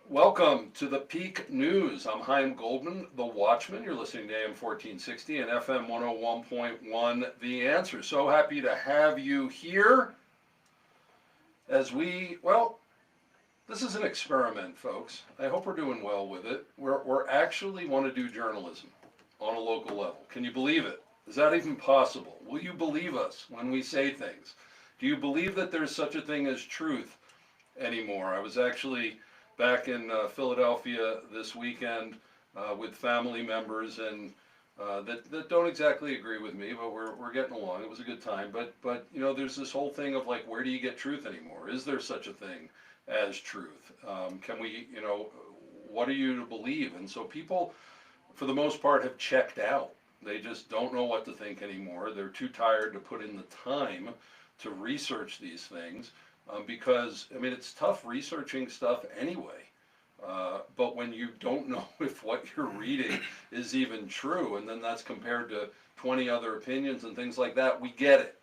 Welcome to the Peak News. I'm Chaim Goldman, the Watchman. You're listening to AM 1460 and FM 101.1, The Answer. So happy to have you here as this is an experiment, folks. I hope we're doing well with it. We're actually want to do journalism on a local level. Can you believe it? Is that even possible? Will you believe us when we say things? Do you believe that there's such a thing as truth anymore? I was actually back in Philadelphia this weekend with family members and that don't exactly agree with me, but we're getting along. It was a good time. But you know, there's this whole thing of like, where do you get truth anymore? Is there such a thing as truth? Can we, what are you to believe? And so people, for the most part, have checked out. They just don't know what to think anymore. They're too tired to put in the time to research these things because, I mean, it's tough researching stuff anyway. But when you don't know if what you're reading is even true, and then that's compared to 20 other opinions and things like that, we get it.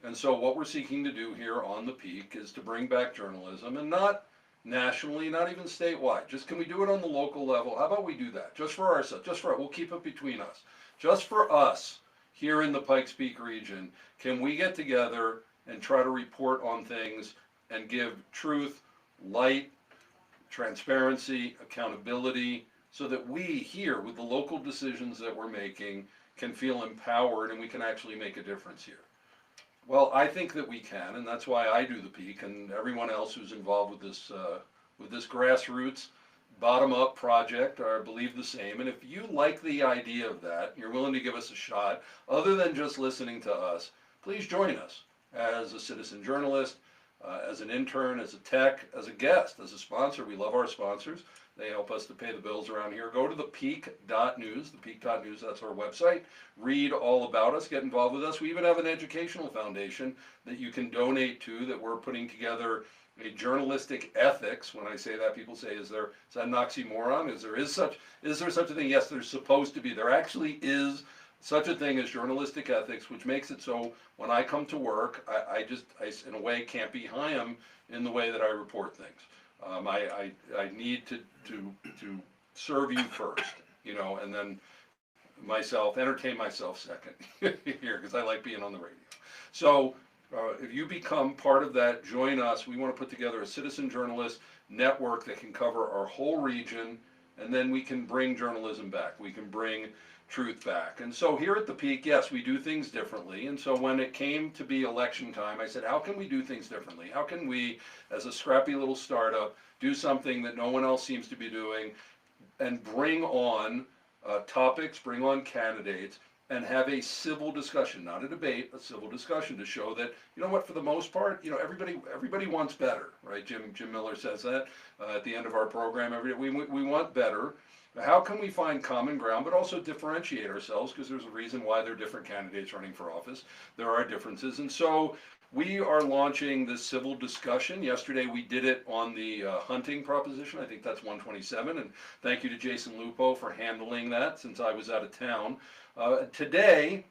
And so what we're seeking to do here on the Peak is to bring back journalism, and not nationally, not even statewide. Just can we do it on the local level? How about we do that? Just for ourselves, we'll keep it between us. Just for us here in the Pikes Peak region, can we get together and try to report on things and give truth, light, transparency, accountability, so that we here with the local decisions that we're making can feel empowered and we can actually make a difference here. Well, I think that we can, and that's why I do the Peak, and everyone else who's involved with this grassroots, bottom-up project are believe the same. And if you like the idea of that, you're willing to give us a shot, other than just listening to us, please join us as a citizen journalist, as an intern, as a tech, as a guest, as a sponsor. We love our sponsors. They help us to pay the bills around here. Go to thepeak.news, thepeak.news, that's our website. Read all about us, get involved with us. We even have an educational foundation that you can donate to, that we're putting together a journalistic ethics. When I say that, people say, is that an oxymoron? Is there such a thing? Yes, there's supposed to be. There actually is such a thing as journalistic ethics, which makes it so when I come to work, I in a way can't be Chaim in the way that I report things. I need to serve you first, and then entertain myself second here, because I like being on the radio. So if you become part of that, join us. We want to put together a citizen journalist network that can cover our whole region, and then we can bring journalism back. We can bring truth back. And so here at the Peak, yes, we do things differently. And so when it came to be election time, I said, how can we do things differently? How can we, as a scrappy little startup, do something that no one else seems to be doing, and bring on topics, bring on candidates, and have a civil discussion, not a debate, a civil discussion, to show that, for the most part, everybody wants better, right? Jim Miller says that at the end of our program every day. We want better. How can we find common ground, but also differentiate ourselves? Because there's a reason why there are different candidates running for office. There are differences. And so we are launching this civil discussion. Yesterday we did it on the hunting proposition. I think that's 127. And thank you to Jason Lupo for handling that, since I was out of town. Today,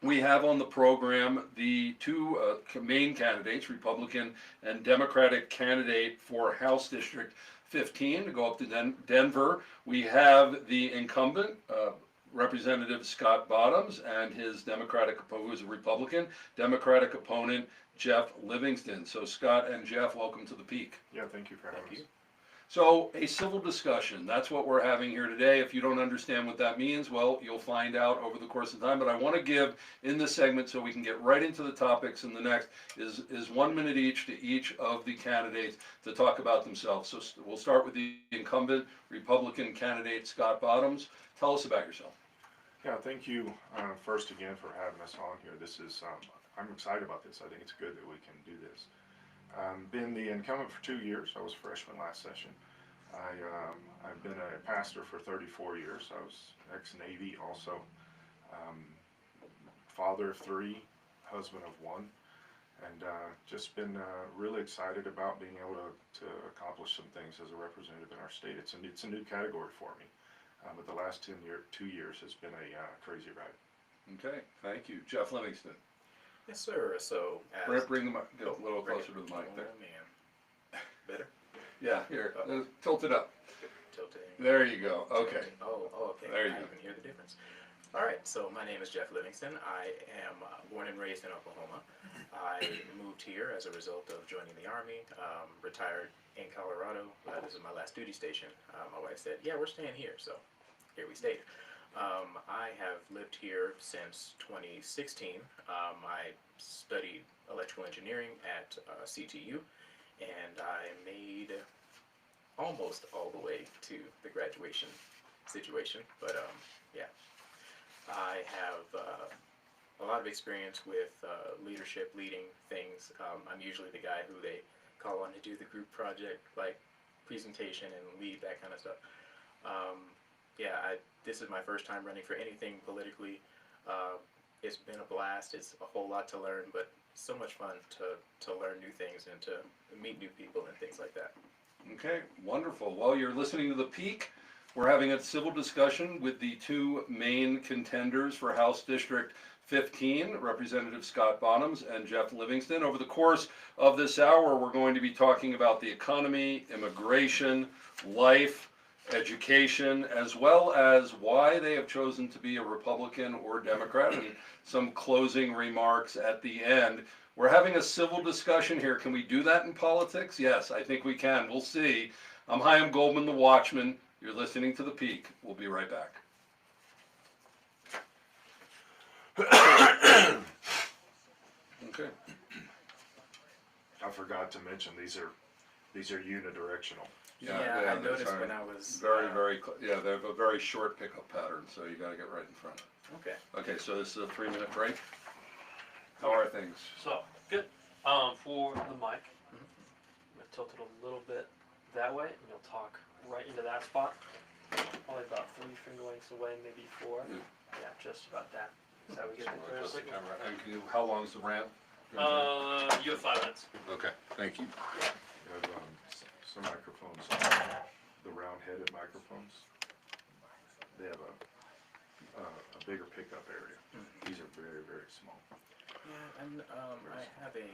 we have on the program the two main candidates, Republican and Democratic candidate for House District 15 to go up to Denver. We have the incumbent, Representative Scott Bottoms, and his Democratic opponent, who is a Republican, Democratic opponent, Jeff Livingston. So Scott and Jeff, welcome to the Peak. Yeah, thank you for having us. So a civil discussion, that's what we're having here today. If you don't understand what that means, well, you'll find out over the course of time. But I want to give in this segment, so we can get right into the topics in the next, is 1 minute each to each of the candidates to talk about themselves. So we'll start with the incumbent Republican candidate, Scott Bottoms. Tell us about yourself. Yeah, thank you first again for having us on here. This is, I'm excited about this. I think it's good that we can do this. Been the incumbent for 2 years. I was a freshman last session. I've been a pastor for 34 years. I was ex-Navy also. Father of 3, husband of 1, and just been really excited about being able to accomplish some things as a representative in our state. It's a new category for me, but the last 2 years has been a crazy ride. Okay, thank you. Jeff Livingston. Yes, sir. So, Bring the mic, get a little closer to the mic there. Man. Better? Yeah, here, tilt it up. Tilted. There you go. Okay. Okay. There you I go. can hear the difference. All right, so my name is Jeff Livingston. I am born and raised in Oklahoma. I moved here as a result of joining the Army, retired in Colorado. This is my last duty station. My wife said, yeah, we're staying here, so here we stayed. I have lived here since 2016. I studied electrical engineering at CTU, and I made almost all the way to the graduation situation, but yeah. I have a lot of experience with leadership, leading things. I'm usually the guy who they call on to do the group project, like presentation and lead, that kind of stuff. Yeah, this is my first time running for anything politically. It's been a blast. It's a whole lot to learn, but so much fun to learn new things and to meet new people and things like that. Okay, wonderful. Well, you're listening to The Peak. We're having a civil discussion with the two main contenders for House District 15, Representative Scott Bottoms and Jeff Livingston. Over the course of this hour, we're going to be talking about the economy, immigration, life, education, as well as why they have chosen to be a Republican or Democrat, and some closing remarks at the end. We're having a civil discussion here. Can we do that in politics? Yes, I think we can. We'll see. I'm Chaim Goldman, the Watchman. You're listening to The Peak. We'll be right back. Okay. I forgot to mention, these are unidirectional. Yeah, I noticed when I was yeah, they have a very short pickup pattern, so you got to get right in front. Okay. Okay, so this is a 3-minute break. How are things? So, good. For the mic, I'm going to tilt it a little bit that way, and you'll talk right into that spot. Probably about 3 finger lengths away, maybe 4. Yeah, just about that. Is that what we get the Just the camera. And how long is the ramp? You have 5 minutes. Okay, thank you. You have some microphones, the round-headed microphones. They have a bigger pickup area. These are very, very small. Yeah, and I have a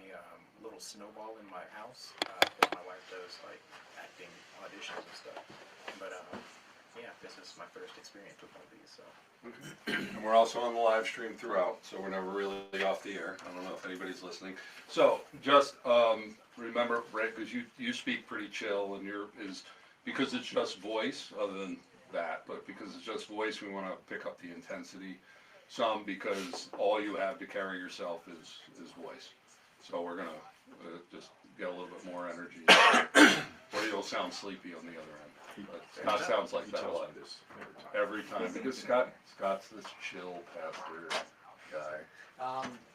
little snowball in my house because my wife does like acting auditions and stuff. But yeah, this is my first experience with one of these, so. And we're also on the live stream throughout, so we're never really off the air. I don't know if anybody's listening. So just remember, right, because you speak pretty chill, and because it's just voice, other than that, but because it's just voice, we want to pick up the intensity some, because all you have to carry yourself is voice. So we're gonna just get a little bit more energy, or you'll sound sleepy on the other end. But Scott sounds like that a lot. This Every time, because Scott's this chill pastor guy.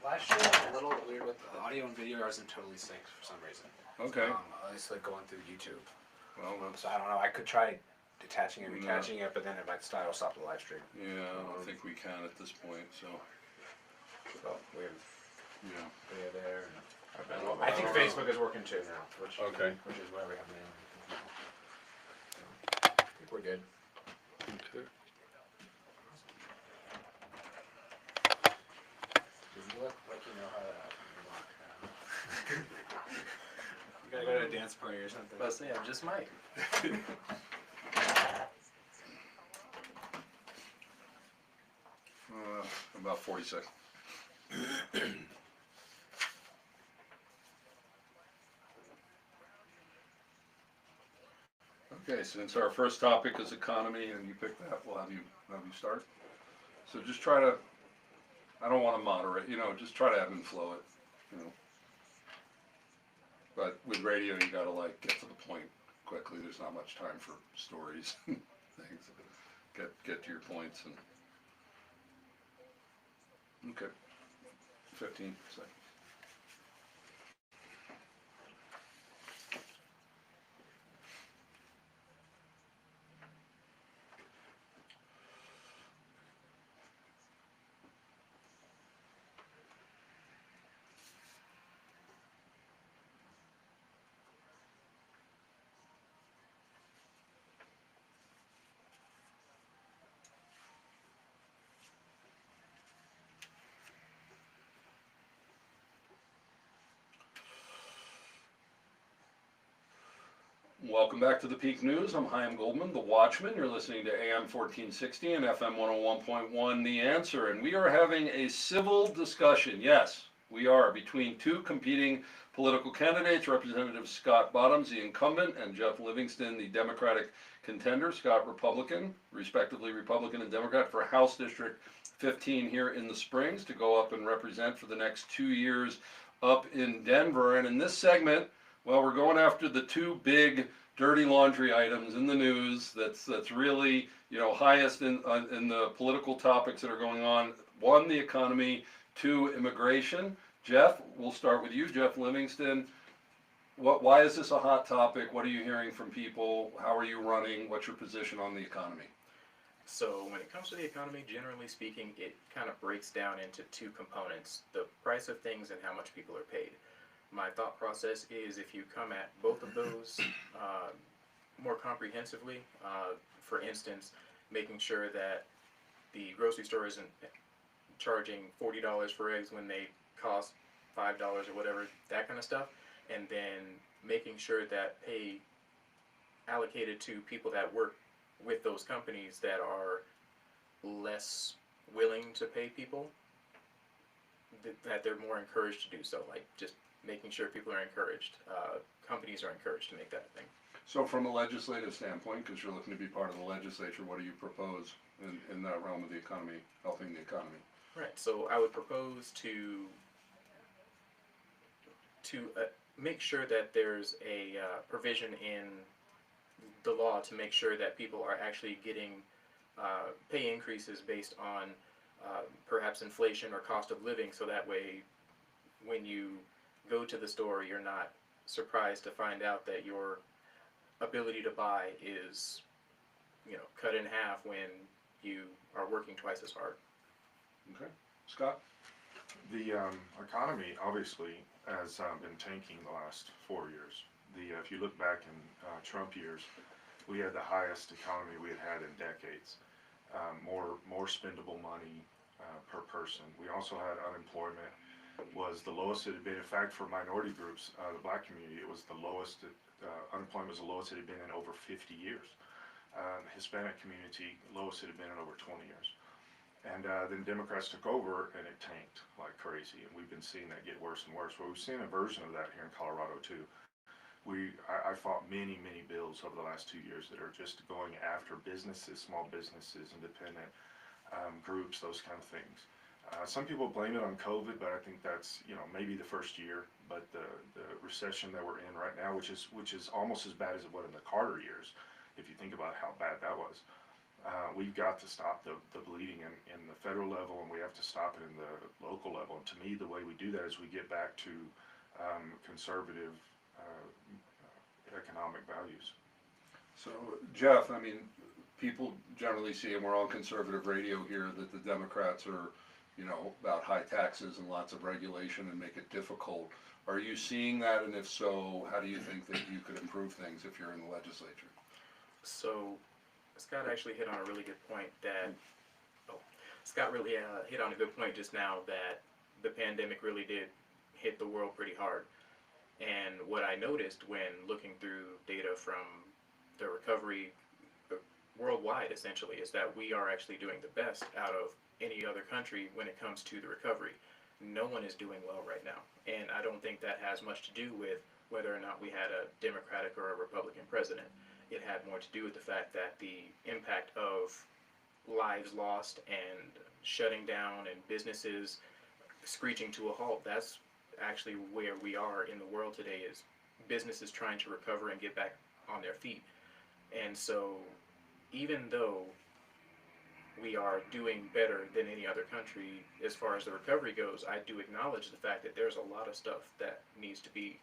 Last year was a little weird with the audio and video wasn't totally synced for some reason. Okay. At least like going through YouTube. Well, So I don't know. I could try detaching and retaching it, but then it might stop the live stream. yeah, I don't think we can at this point. So So we have yeah. video there. don't I think know. Facebook is working too now, which is why we have mail. I think we're good. Okay. You look like you know how to walk. You gotta go to a dance party or something. But say I'm just Mike. About 40 seconds. Okay, since our first topic is economy, and you picked that, we'll have you start. So just try to, I don't want to moderate, just try to ebb and flow it, But with radio, you gotta like get to the point quickly. There's not much time for stories and things. Get to your points and. Okay. 15 seconds. Welcome back to the Peak News. I'm Chaim Goldman, the Watchman. You're listening to AM 1460 and FM 101.1 The Answer. And we are having a civil discussion, yes, we are, between two competing political candidates, Representative Scott Bottoms, the incumbent, and Jeff Livingston, the Democratic contender. Scott, Republican, respectively Republican and Democrat for House District 15 here in the Springs, to go up and represent for the next 2 years up in Denver. And in this segment, well, we're going after the two big dirty laundry items in the news that's really, highest in the political topics that are going on. One, the economy. Two, immigration. Jeff, we'll start with you. Jeff Livingston, why is this a hot topic? What are you hearing from people? How are you running? What's your position on the economy? So when it comes to the economy, generally speaking, it kind of breaks down into two components: the price of things and how much people are paid. My thought process is, if you come at both of those more comprehensively, for instance, making sure that the grocery store isn't charging $40 for eggs when they cost $5 or whatever, that kind of stuff, and then making sure that pay allocated to people that work with those companies that are less willing to pay people, that they're more encouraged to do so, like just making sure people are encouraged, companies are encouraged to make that a thing. So from a legislative standpoint, because you're looking to be part of the legislature, what do you propose in that realm of the economy, helping the economy? Right, so I would propose to make sure that there's a provision in the law to make sure that people are actually getting pay increases based on perhaps inflation or cost of living, so that way when you go to the store, you're not surprised to find out that your ability to buy is, cut in half when you are working twice as hard. Okay, Scott? The economy obviously has been tanking the last 4 years. If you look back in Trump years, we had the highest economy we had in decades. More spendable money per person. We also had unemployment was the lowest it had been. In fact, for minority groups, the black community, it was the lowest. Unemployment was the lowest it had been in over 50 years. Hispanic community, lowest it had been in over 20 years. And then Democrats took over and it tanked like crazy. And we've been seeing that get worse and worse. Well, we've seen a version of that here in Colorado too. I fought many bills over the last 2 years that are just going after businesses, small businesses, independent groups, those kind of things. Some people blame it on COVID, but I think that's maybe the first year. But the recession that we're in right now, which is almost as bad as it was in the Carter years, if you think about how bad that was. We've got to stop the bleeding in the federal level, and we have to stop it in the local level. And to me, the way we do that is we get back to conservative economic values. So, Jeff, people generally see, and we're on conservative radio here, that the Democrats are, about high taxes and lots of regulation and make it difficult. Are you seeing that? And if so, how do you think that you could improve things if you're in the legislature? So Scott actually hit on a really good point Scott really hit on a good point just now, that the pandemic really did hit the world pretty hard. And what I noticed when looking through data from the recovery worldwide, essentially, is that we are actually doing the best out of any other country when it comes to the recovery. No one is doing well right now. And I don't think that has much to do with whether or not we had a Democratic or a Republican president. It had more to do with the fact that the impact of lives lost and shutting down and businesses screeching to a halt, that's actually where we are in the world today, is businesses trying to recover and get back on their feet. And so even though we are doing better than any other country as far as the recovery goes, I do acknowledge the fact that there's a lot of stuff that needs to be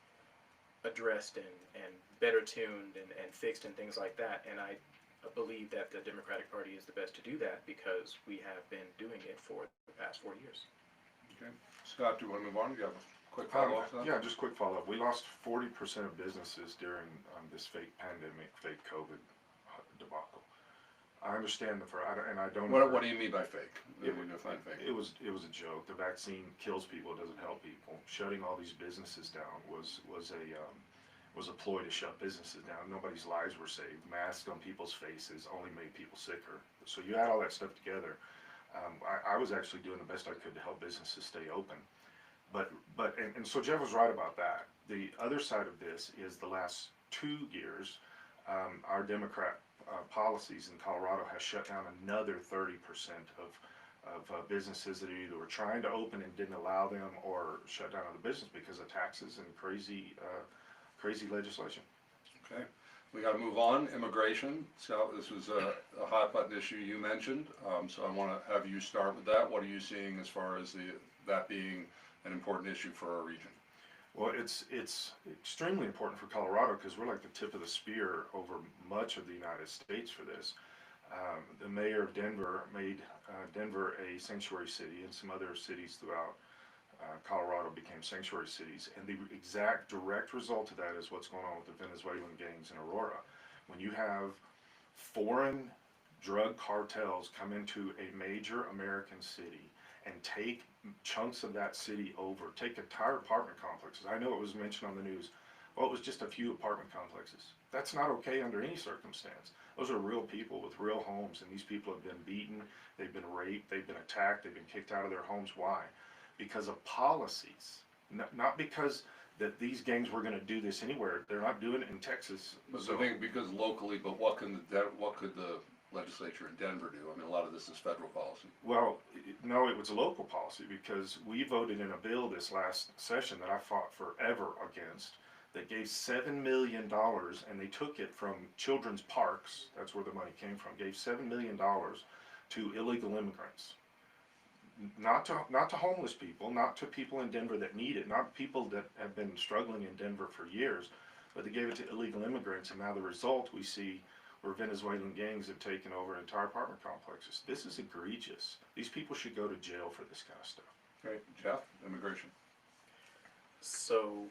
addressed and better tuned and fixed and things like that. And I believe that the Democratic Party is the best to do that, because we have been doing it for the past 4 years. Okay. Scott, do you want to move on? Do you have a quick follow-up to that? Yeah, just quick follow-up. We lost 40% of businesses during this fake pandemic, fake COVID debacle. I understand and I don't. What do you mean by fake? It was a joke. The vaccine kills people, it doesn't help people. Shutting all these businesses down was was a ploy to shut businesses down. Nobody's lives were saved. Masks on people's faces only made people sicker. So you add all that stuff together. I was actually doing the best I could to help businesses stay open. And so Jeff was right about that. The other side of this is the last 2 years, our Democrat policies in Colorado has shut down another 30% of businesses that either were trying to open and didn't allow them, or shut down other business because of taxes and crazy legislation. Okay, we got to move on. Immigration. So this was a hot button issue you mentioned. So I want to have you start with that. What are you seeing as far as that being an important issue for our region? Well, it's extremely important for Colorado because we're like the tip of the spear over much of the United States for this. The mayor of Denver made Denver a sanctuary city, and some other cities throughout Colorado became sanctuary cities. And the exact direct result of that is what's going on with the Venezuelan gangs in Aurora. When you have foreign drug cartels come into a major American city and take chunks of that city over, take entire apartment complexes. I know it was mentioned on the news. Well, it was just a few apartment complexes. That's not okay under any circumstance. Those are real people with real homes, and these people have been beaten, they've been raped, they've been attacked, they've been kicked out of their homes. Why? Because of policies, not because that these gangs were going to do this anywhere. They're not doing it in Texas. So I think because locally, but what could the legislature in Denver do? I mean, a lot of this is federal policy. Well, no, it was a local policy because we voted in a bill this last session that I fought forever against that gave $7 million, and they took it from children's parks, that's where the money came from, gave $7 million to illegal immigrants. Not to homeless people, not to people in Denver that need it, not people that have been struggling in Denver for years, but they gave it to illegal immigrants, and now the result we see where Venezuelan gangs have taken over entire apartment complexes. This is egregious. These people should go to jail for this kind of stuff. Okay, Jeff, immigration. So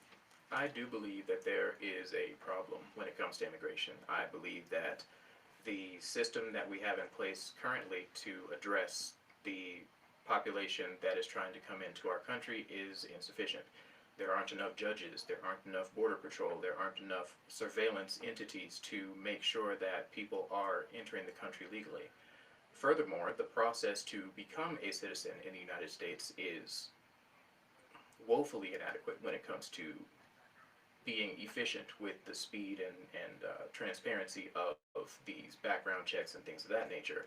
I do believe that there is a problem when it comes to immigration. I believe that the system that we have in place currently to address the population that is trying to come into our country is insufficient. There aren't enough judges, there aren't enough border patrol, there aren't enough surveillance entities to make sure that people are entering the country legally. Furthermore, the process to become a citizen in the United States is woefully inadequate when it comes to being efficient with the speed and transparency of these background checks and things of that nature.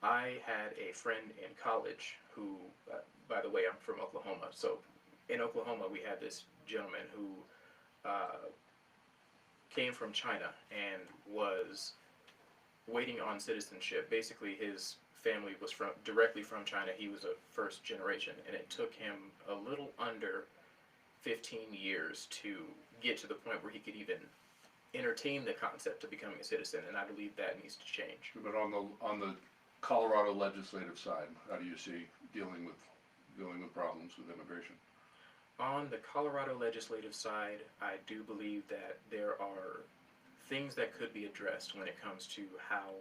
I had a friend in college who, by the way, I'm from Oklahoma, so in Oklahoma we had this gentleman who came from China and was waiting on citizenship. Basically his family was directly from China. He was a first generation, and it took him a little under 15 years to get to the point where he could even entertain the concept of becoming a citizen, and I believe that needs to change. But on the Colorado legislative side, how do you see dealing with problems with immigration? On the Colorado legislative side, I do believe that there are things that could be addressed when it comes to how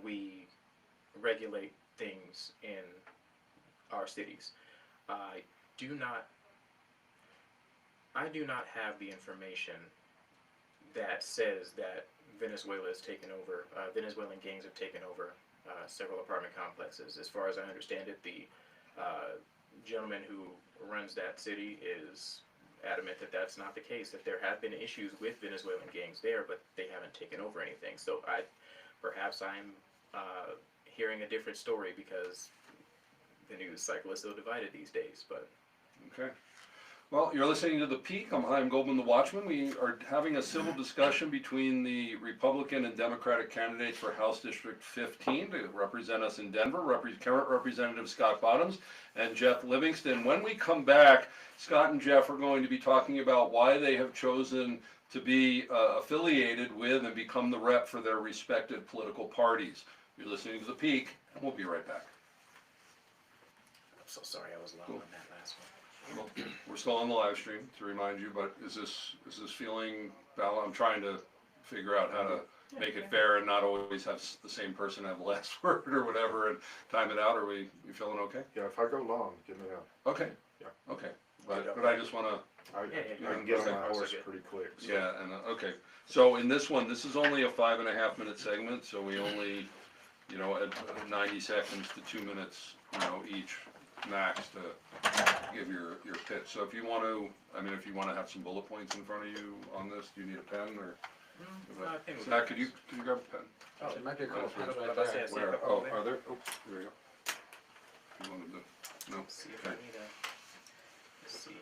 we regulate things in our cities. I do not have the information that says that Venezuelan gangs have taken over several apartment complexes. As far as I understand it, the gentleman who runs that city is adamant that that's not the case, that there have been issues with Venezuelan gangs there, but they haven't taken over anything. So perhaps I'm hearing a different story because the news cycle is so divided these days. But okay. Well, you're listening to The Peak. I'm Chaim Goldman, the Watchman. We are having a civil discussion between the Republican and Democratic candidates for House District 15 to represent us in Denver, current Representative Scott Bottoms and Jeff Livingston. When we come back, Scott and Jeff are going to be talking about why they have chosen to be affiliated with and become the rep for their respective political parties. You're listening to The Peak, and we'll be right back. I'm so sorry I was loud on that last one. Well, we're still on the live stream to remind you, but is this feeling valid? I'm trying to figure out how to make it fair and not always have the same person have the last word or whatever and time it out. Are we feeling okay? Yeah, if I go long, give me a. Okay. Yeah. Okay. but I just wanna, I Yeah, can get on okay. my horse Okay. pretty quick. So. yeah, and, okay. So in this one, this is only a 5.5 minute segment, so we only, you know, at 90 seconds to 2 minutes, you know, each max to give your pitch. So if you want to, I mean, if you want to have some bullet points in front of you on this, do you need a pen or? I think we'll Zach, do could you this. grab a pen? Oh, It might be a Might cool as well. pen I right was about to say, I there. see a Where? couple Oh, over there. are there? Oops, there we go. If you wanted to, no. Let's see if I Okay. need a, let's see here.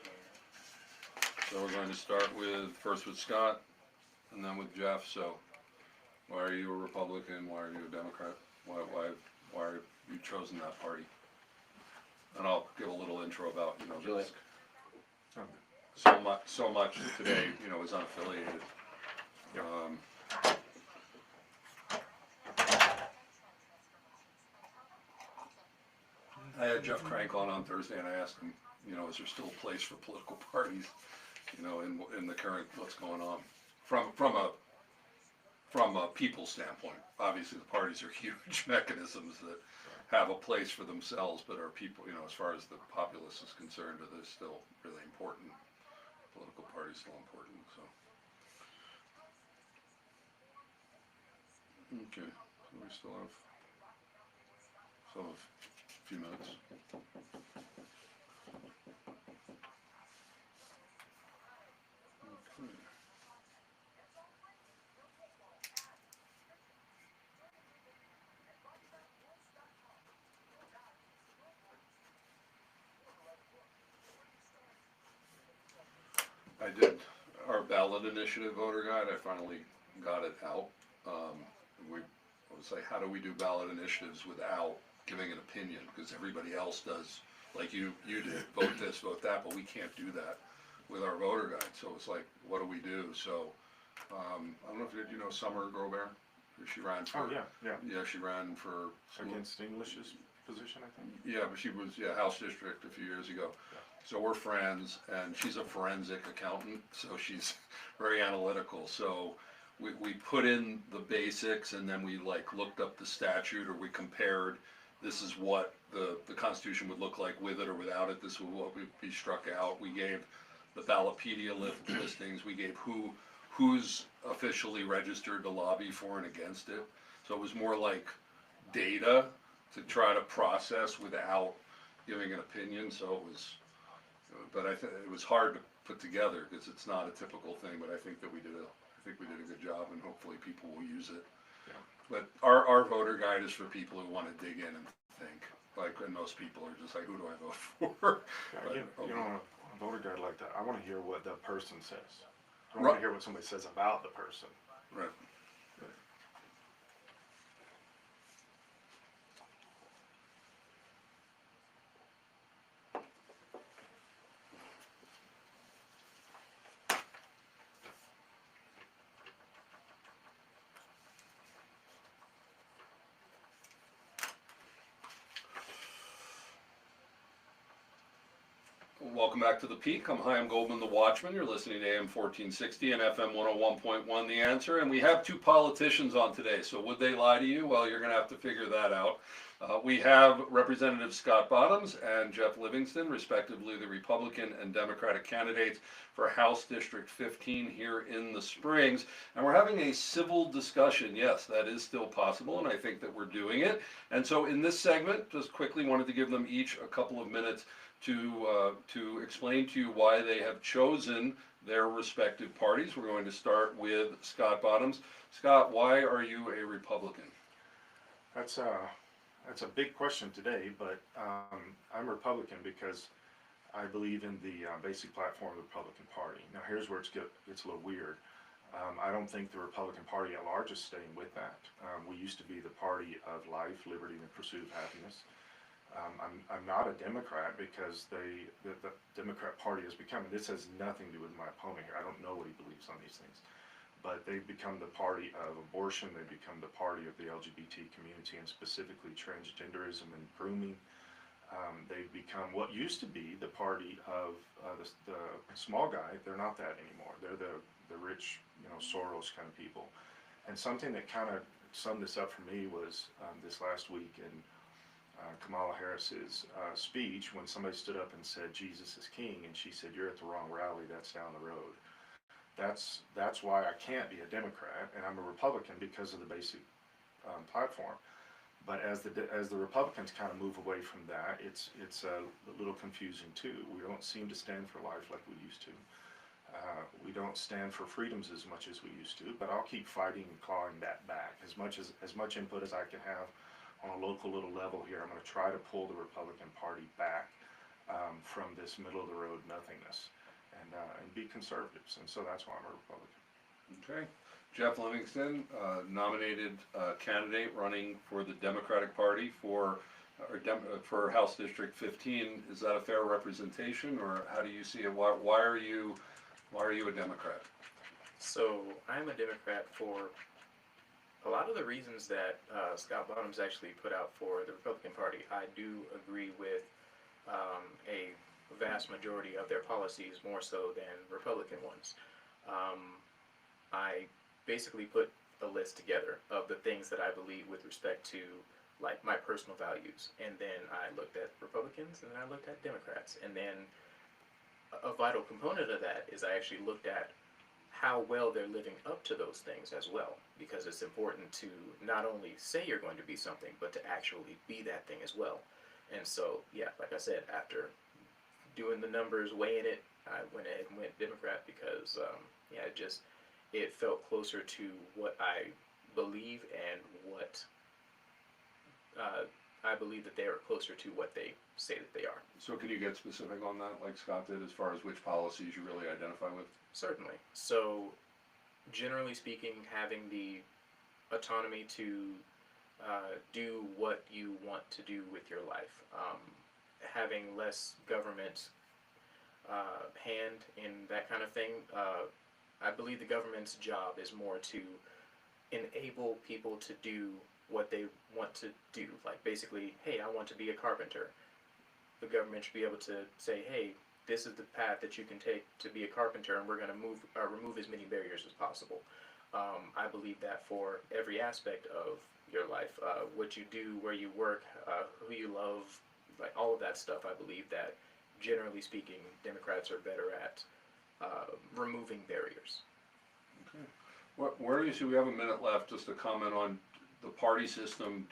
So we're going to start first with Scott, and then with Jeff. So, why are you a Republican? Why are you a Democrat? Why are you chosen that party? And I'll give a little intro about, you know, Julie. this. So much today, you know, is unaffiliated. Yep. I had Jeff Crank on Thursday, and I asked him, you know, is there still a place for political parties, you know, in the current what's going on from a people standpoint. Obviously, the parties are huge mechanisms that have a place for themselves, but are people, you know, as far as the populace is concerned, they're still really important. Political parties still important. So, okay, so we still have a few minutes. Okay. I did our ballot initiative voter guide. I finally got it out. I was like, how do we do ballot initiatives without giving an opinion? Because everybody else does, like you did, vote this, vote that, but we can't do that with our voter guide. So it's like, what do we do? So, I don't know if you know Summer Grobert? She ran for. Oh yeah. Yeah, she ran for. Against English's position, I think. Yeah, but she was, House District a few years ago. So we're friends, and she's a forensic accountant, so she's very analytical. So we put in the basics, and then we like looked up the statute, or we compared, this is what the Constitution would look like with it or without it, this is what would be struck out. We gave the Ballotpedia listings, we gave who's officially registered to lobby for and against it. So it was more like data to try to process without giving an opinion, so it was, but I think it was hard to put together because it's not a typical thing, but I think that we did a good job, and hopefully people will use it. Yeah. But our voter guide is for people who want to dig in and think, like, and most people are just like, who do I vote for? Yeah, But, you know, a voter guide like that, I want to hear what the person says. I don't Right. want to hear what somebody says about the person. Right. Welcome back to The Peak. I'm Chaim Goldman, The Watchman. You're listening to AM 1460 and FM 101.1, The Answer. And we have two politicians on today. So would they lie to you? Well, you're going to have to figure that out. We have Representative Scott Bottoms and Jeff Livingston, respectively the Republican and Democratic candidates for House District 15 here in the Springs. And we're having a civil discussion. Yes, that is still possible, and I think that we're doing it. And so in this segment, just quickly wanted to give them each a couple of minutes to explain to you why they have chosen their respective parties. We're going to start with Scott Bottoms. Scott, why are you a Republican? That's a big question today, but I'm a Republican because I believe in the basic platform of the Republican Party. Now here's where it gets a little weird. I don't think the Republican Party at large is staying with that. We used to be the party of life, liberty, and the pursuit of happiness. I'm not a Democrat because the Democrat Party has become, and this has nothing to do with my opponent here, I don't know what he believes on these things, but they've become the party of abortion, they've become the party of the LGBT community, and specifically transgenderism and grooming. They've become what used to be the party of the small guy. They're not that anymore. They're the rich, you know, Soros kind of people. And something that kind of summed this up for me was this last week in Kamala Harris's speech when somebody stood up and said Jesus is king, and she said, "You're at the wrong rally. That's down the road." That's why I can't be a Democrat, and I'm a Republican because of the basic platform. But as the Republicans kind of move away from that, it's a little confusing too. We don't seem to stand for life like we used to. We don't stand for freedoms as much as we used to. But I'll keep fighting and clawing that back. As much input as I can have on a local little level here, I'm going to try to pull the Republican Party back from this middle of the road nothingness and be conservatives. And so that's why I'm a Republican. Okay. Jeff Livingston, nominated candidate running for the Democratic Party for House District 15. Is that a fair representation, or how do you see it? Why are you a Democrat? So I'm a Democrat for a lot of the reasons that Scott Bottoms actually put out for the Republican Party. I do agree with a vast majority of their policies, more so than Republican ones. I basically put a list together of the things that I believe with respect to like my personal values, and then I looked at Republicans and then I looked at Democrats, and then a vital component of that is I actually looked at how well they're living up to those things as well, because it's important to not only say you're going to be something, but to actually be that thing as well. And so, yeah, like I said, after doing the numbers, weighing it, I went ahead and went Democrat because, yeah, it felt closer to what I believe and what I believe that they are closer to what they say that they are. So can you get specific on that, like Scott did, as far as which policies you really identify with? Certainly. So, generally speaking, having the autonomy to do what you want to do with your life, having less government hand in that kind of thing. I believe the government's job is more to enable people to do what they want to do. Like basically, hey, I want to be a carpenter. The government should be able to say, hey, this is the path that you can take to be a carpenter, and we're going to remove as many barriers as possible. I believe that for every aspect of your life, what you do, where you work, who you love, like all of that stuff, I believe that, generally speaking, Democrats are better at removing barriers. Okay. Where do you see, we have a minute left, just to comment on the party system.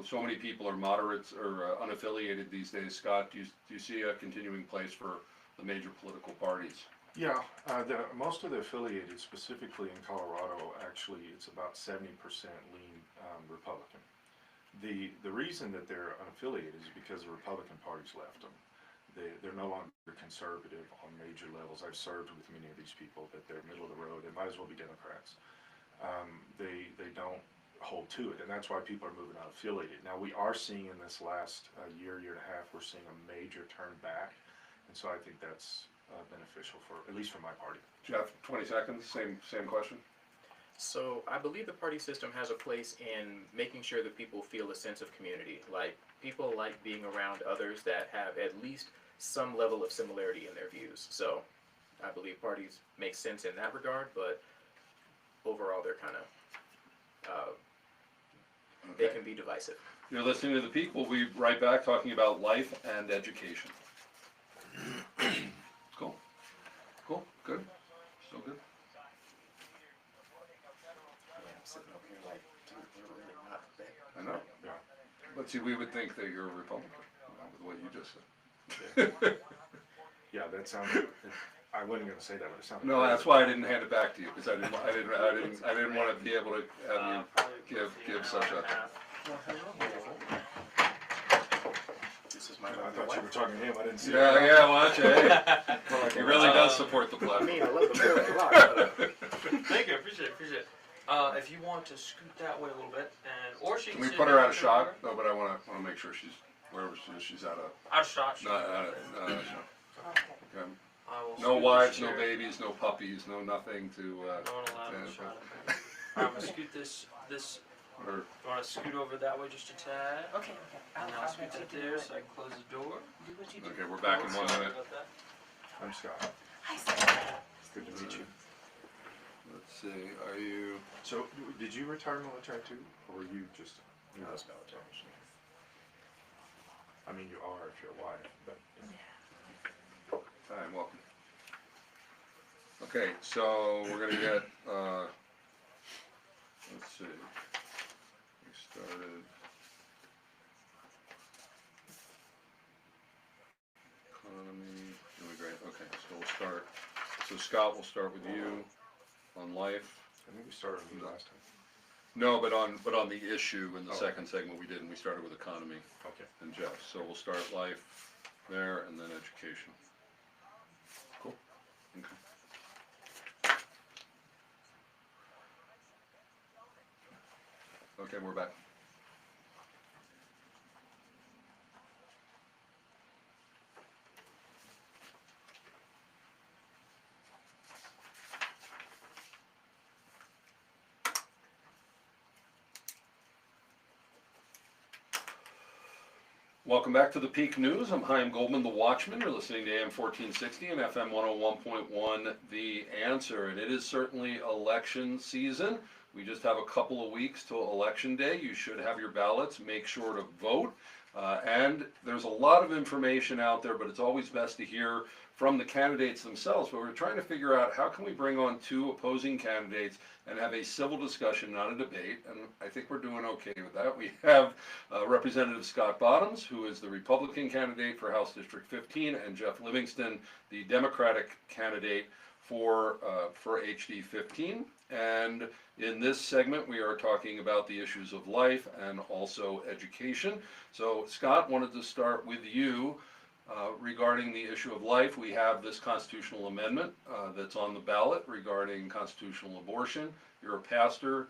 So many people are moderates or unaffiliated these days. Scott, do you see a continuing place for the major political parties? Yeah, most of the affiliated, specifically in Colorado, actually it's about 70% lean Republican. The reason that they're unaffiliated is because the Republican Party's left them. They're no longer conservative on major levels. I've served with many of these people, but they're middle of the road. They might as well be Democrats. They don't hold to it, and that's why people are moving out affiliated. Now we are seeing in this last year and a half, we're seeing a major turn back, and so I think that's beneficial for, at least for my party. Jeff, 20 seconds, same question. So I believe the party system has a place in making sure that people feel a sense of community. Like, people like being around others that have at least some level of similarity in their views. So I believe parties make sense in that regard, but overall they're kind of, they can be divisive. You're listening to The Peak. We'll be right back talking about life and education. Cool. Good. Still good. Yeah, I'm sitting up here like, dude, we're really not that. I know. Yeah. But see, we would think that you're a Republican with what you just said. Yeah, that sounded. I wasn't going to say that, but it sounded. No, that's why I didn't hand it back to you, because I didn't want to be able to have you give such a. This is my I thought you were talking to him. I didn't see Yeah, watch it. Hey. He really does support the I platform. mean, I love the board a lot. Thank you, appreciate it. If you want to scoot that way a little bit, or she Can can we sit put her down out of shot? somewhere. No, but I want to make sure she's wherever she's out of. Out of shot. Not out of shot. Okay. I will No scoot wives, this no chair. babies, no puppies, no nothing to. No one allowed in the yeah, shot. I'm gonna scoot this. or, You want to scoot over that way just a tad? Okay. And I'll scoot that there so I can close the door. Do what you do. okay, we're back in 1 minute. About that. I'm Scott. Hi, Scott. Good to meet you. Let's see. Are you? So, did you retire military too, or were you just? No, it's military. I mean, you are if you're a wife, but Hi, welcome. Okay, so we're gonna get, let's see, we started. Economy, great, okay, so we'll start, so Scott, we'll start with you on life. I think we started with you last time. No, but on the issue in the Oh. second segment we didn't, we started with economy Okay. and Jeff, so we'll start life there and then education. Cool, okay. Okay, we're back. Welcome back to the Peak News. I'm Chaim Goldman, the Watchman. You're listening to AM 1460 and FM 101.1, The Answer. And it is certainly election season. We just have a couple of weeks till Election Day. You should have your ballots. Make sure to vote. And there's a lot of information out there, but it's always best to hear from the candidates themselves. But we're trying to figure out how can we bring on two opposing candidates and have a civil discussion, not a debate. And I think we're doing okay with that. We have Representative Scott Bottoms, who is the Republican candidate for House District 15, and Jeff Livingston, the Democratic candidate for HD15. And in this segment, we are talking about the issues of life and also education. So Scott, wanted to start with you regarding the issue of life. We have this constitutional amendment that's on the ballot regarding constitutional abortion. You're a pastor.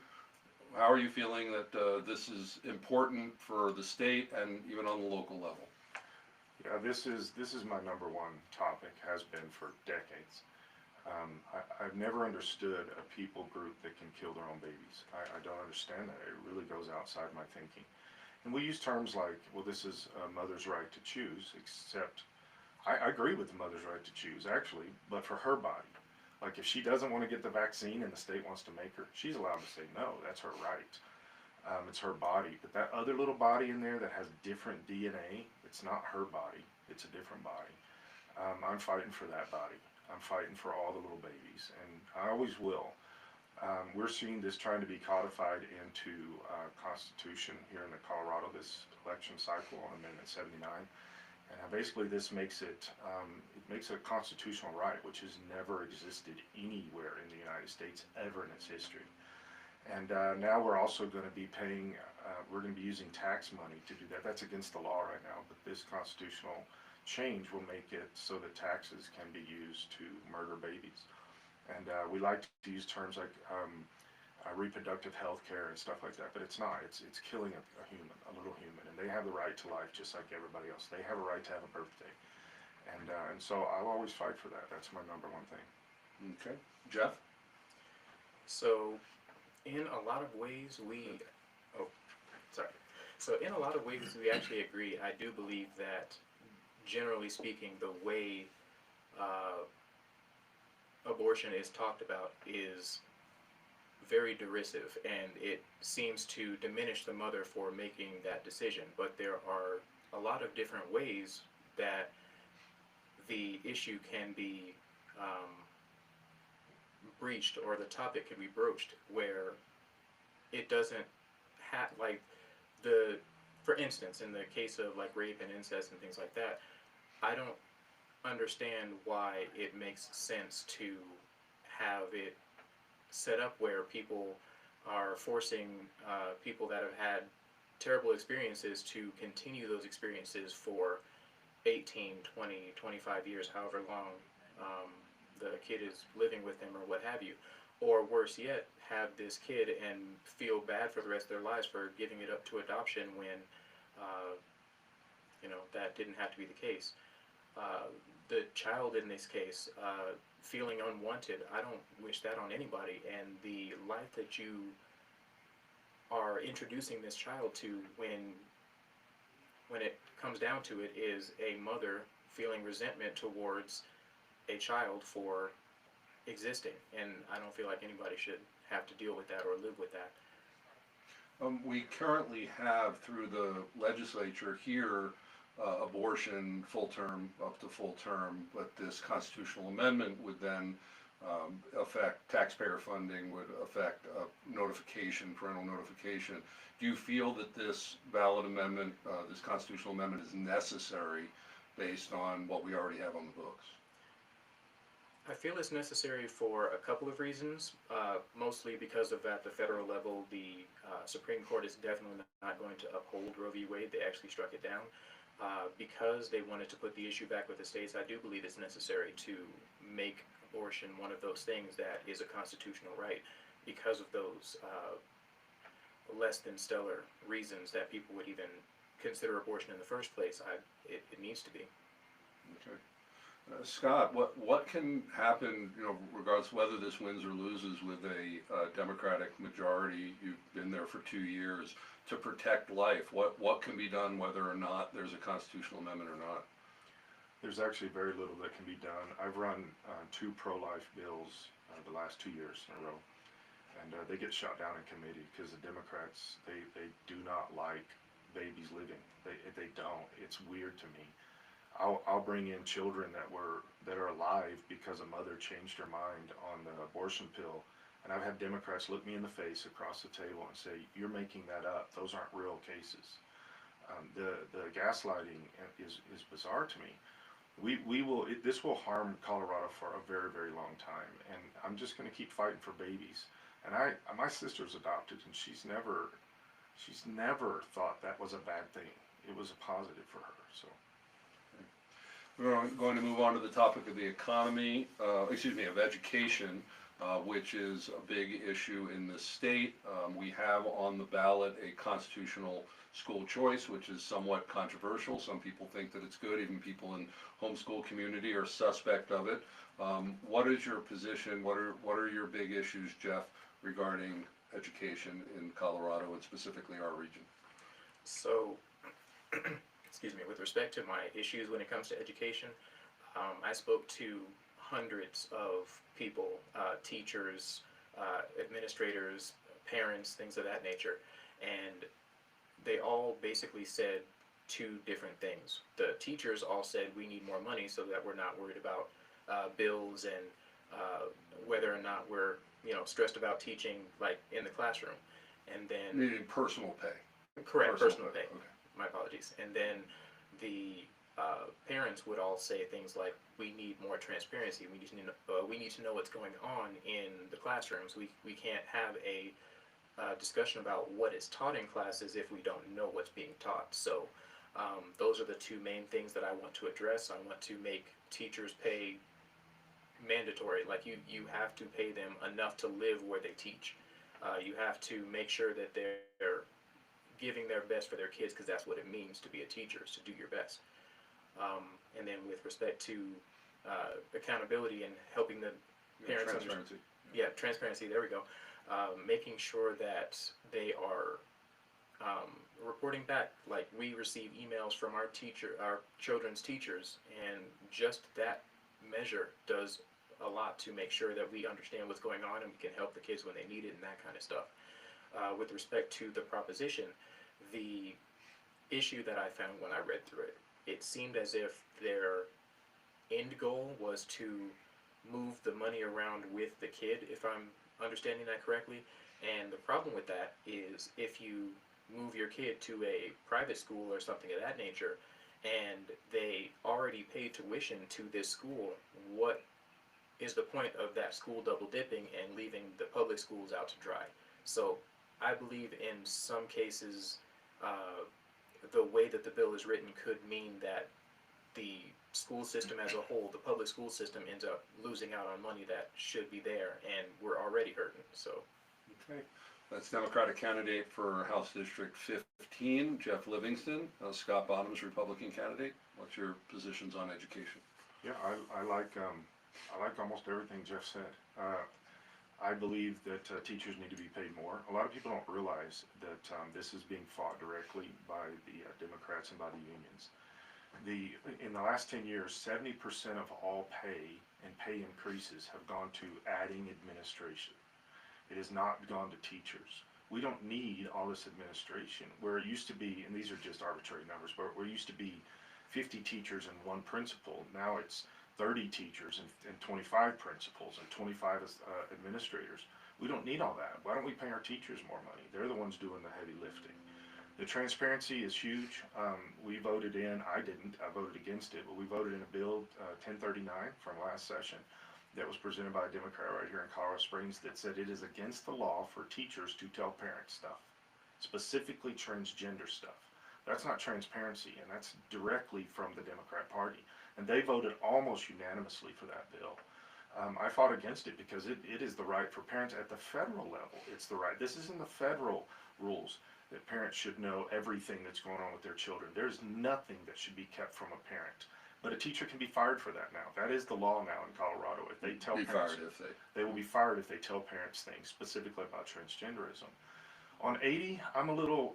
How are you feeling that this is important for the state and even on the local level? Yeah, this is my number one topic, has been for decades. I've never understood a people group that can kill their own babies. I don't understand that. It really goes outside my thinking. And we use terms like, well, this is a mother's right to choose, except I agree with the mother's right to choose, actually, but for her body. Like if she doesn't want to get the vaccine and the state wants to make her, she's allowed to say no, that's her right. It's her body. But that other little body in there that has different DNA, it's not her body, it's a different body. I'm fighting for that body. I'm fighting for all the little babies, and I always will. We're seeing this trying to be codified into Constitution here in the Colorado this election cycle on Amendment 79. And basically this makes it, it makes it a constitutional right, which has never existed anywhere in the United States ever in its history. And now we're also going to be paying, we're going to be using tax money to do that. That's against the law right now, but this constitutional change will make it so that taxes can be used to murder babies. And we like to use terms like reproductive health care and stuff like that, but it's not. It's killing a human, a little human, and they have the right to life just like everybody else. They have a right to have a birthday, and so I'll always fight for that. That's my number one thing. Okay, Jeff? So, in a lot of ways, So in a lot of ways, we actually agree. I do believe that, generally speaking, the way abortion is talked about is very derisive, and it seems to diminish the mother for making that decision. But there are a lot of different ways that the issue can be breached, or the topic can be broached, where it doesn't have, like, for instance, in the case of like rape and incest and things like that, I don't understand why it makes sense to have it set up where people are forcing people that have had terrible experiences to continue those experiences for 18, 20, 25 years, however long the kid is living with them or what have you. Or worse yet, have this kid and feel bad for the rest of their lives for giving it up to adoption when, that didn't have to be the case. The child in this case, feeling unwanted, I don't wish that on anybody. And the life that you are introducing this child to, when it comes down to it, is a mother feeling resentment towards a child for existing, and I don't feel like anybody should have to deal with that or live with that. We currently have, through the legislature here, abortion full term, up to full term, but this constitutional amendment would then affect taxpayer funding, would affect notification, parental notification. Do you feel that this ballot amendment, this constitutional amendment is necessary based on what we already have on the books? I feel it's necessary for a couple of reasons, mostly because of at the federal level, the Supreme Court is definitely not going to uphold Roe v. Wade. They actually struck it down. Because they wanted to put the issue back with the states, I do believe it's necessary to make abortion one of those things that is a constitutional right, because of those less than stellar reasons that people would even consider abortion in the first place. It needs to be. Okay. Scott, what can happen, regardless of whether this wins or loses with a Democratic majority, you've been there for 2 years, to protect life? What can be done whether or not there's a constitutional amendment or not? There's actually very little that can be done. I've run 2 pro-life bills the last 2 years in a row, and they get shot down in committee because the Democrats, they do not like babies living. They don't. It's weird to me. I'll bring in children that are alive because a mother changed her mind on the abortion pill, and I've had Democrats look me in the face across the table and say, "You're making that up. Those aren't real cases." The gaslighting is bizarre to me. This will harm Colorado for a very, very long time, and I'm just going to keep fighting for babies. And my sister's adopted, and she's never thought that was a bad thing. It was a positive for her. So. We're going to move on to the topic of the economy, of education, which is a big issue in the state. We have on the ballot a constitutional school choice, which is somewhat controversial. Some people think that it's good. Even people in homeschool community are suspect of it. What is your position? What are your big issues, Jeff, regarding education in Colorado and specifically our region? So, excuse me, with respect to my issues when it comes to education, I spoke to hundreds of people, teachers, administrators, parents, things of that nature, and they all basically said 2 different things. The teachers all said we need more money so that we're not worried about bills and whether or not we're stressed about teaching like in the classroom. And then Needing personal pay. Correct, personal pay. Okay. My apologies. And then the parents would all say things like, "We need more transparency. We need to know what's going on in the classrooms. We can't have a discussion about what is taught in classes if we don't know what's being taught." So those are the 2 main things that I want to address. I want to make teachers pay mandatory. Like you have to pay them enough to live where they teach. You have to make sure that they're giving their best for their kids, because that's what it means to be a teacher, is to do your best. And then with respect to accountability and helping the parents Transparency. transparency, there we go. Making sure that they are reporting back. Like, we receive emails from our children's teachers, and just that measure does a lot to make sure that we understand what's going on and we can help the kids when they need it and that kind of stuff. With respect to the proposition, the issue that I found when I read through it, it seemed as if their end goal was to move the money around with the kid, if I'm understanding that correctly. And the problem with that is, if you move your kid to a private school or something of that nature, and they already pay tuition to this school, what is the point of that school double dipping and leaving the public schools out to dry? So I believe in some cases, the way that the bill is written could mean that the school system as a whole, the public school system, ends up losing out on money that should be there, and we're already hurting. So. Okay. That's Democratic candidate for House District 15, Jeff Livingston. Scott Bottoms, Republican candidate. What's your positions on education? Yeah, I like almost everything Jeff said. I believe that teachers need to be paid more. A lot of people don't realize that this is being fought directly by the Democrats and by the unions. In the last 10 years, 70% of all pay and pay increases have gone to adding administration. It has not gone to teachers. We don't need all this administration. Where it used to be, and these are just arbitrary numbers, but where it used to be 50 teachers and 1 principal. Now it's 30 teachers and 25 principals and 25 administrators. We don't need all that. Why don't we pay our teachers more money? They're the ones doing the heavy lifting. The transparency is huge. We voted in, I didn't, I voted against it, but we voted in a bill, 1039 from last session that was presented by a Democrat right here in Colorado Springs that said it is against the law for teachers to tell parents stuff, specifically transgender stuff. That's not transparency, and that's directly from the Democrat Party. And they voted almost unanimously for that bill. I fought against it because it is the right for parents at the federal level. It's the right. This is in the federal rules that parents should know everything that's going on with their children. There's nothing that should be kept from a parent. But a teacher can be fired for that now. That is the law now in Colorado. If they tell parents, they will be fired if they tell parents things specifically about transgenderism. On 80, I'm a little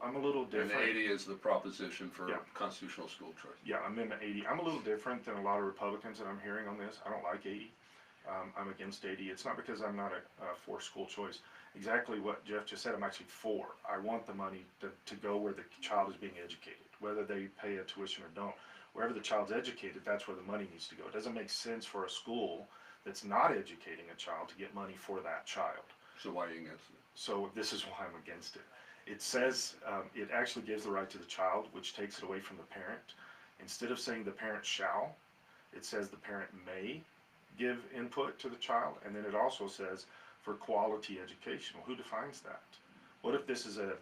different. And 80 is the proposition for Yeah. constitutional school choice. Yeah, Amendment 80. I'm a little different than a lot of Republicans that I'm hearing on this. I don't like 80. I'm against 80. It's not because I'm not for school choice. Exactly what Jeff just said, I'm actually for. I want the money to go where the child is being educated, whether they pay a tuition or don't. Wherever the child's educated, that's where the money needs to go. It doesn't make sense for a school that's not educating a child to get money for that child. So why are you against it? So this is why I'm against it. It says, it actually gives the right to the child, which takes it away from the parent. Instead of saying the parent shall, it says the parent may give input to the child, and then it also says for quality education. Well, who defines that? What if this is a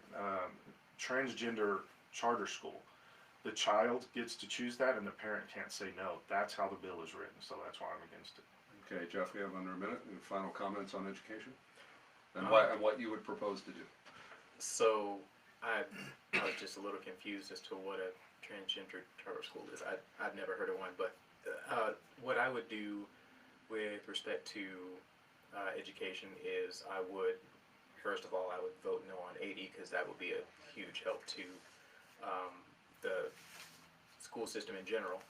transgender charter school? The child gets to choose that and the parent can't say no. That's how the bill is written, so that's why I'm against it. Okay, Jeff, we have under a minute. Any final comments on education? And what you would propose to do? So I was just a little confused as to what a transgender charter school is. I've never heard of one, but what I would do with respect to education is first of all, I would vote no on 80 because that would be a huge help to the school system in general.